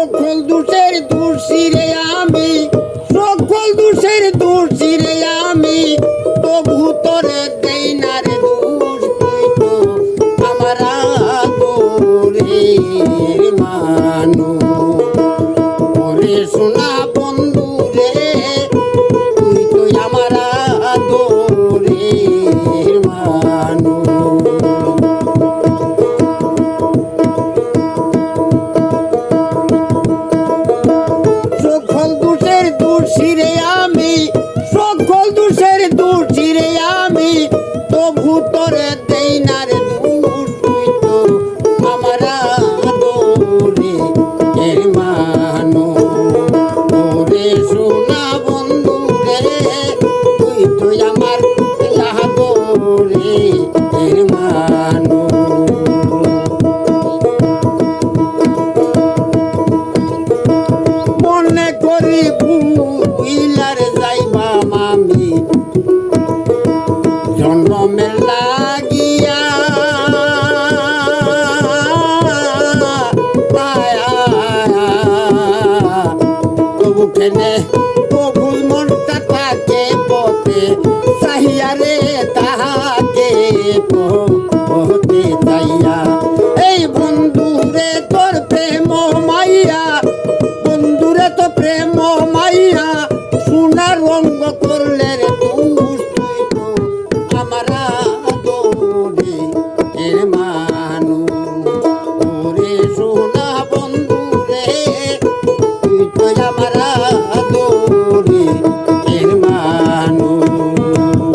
সকল দোষের দোষী রে আমি, সকল দোষের দোষী রে আমি, তবু তোরে দেই না রে দোষ। তুই তো আমার আদরের মানুষ, ওরে সোনা বন্ধু রে, তুই তো আমার আদরের মানুষ। সকল দোষের দোষী রে আমি, সকল দোষের দোষী রে আমি, তবু তোরে দেই না রে দোষ। তুই তো আমার আদরের মানুষ, ওরে সোনা বন্ধু রে, তুই তো আমার আদরের মানুষ। মনে করি বুইলার যাইবা মামি জন্মের লাগিয়া, তবু কেনে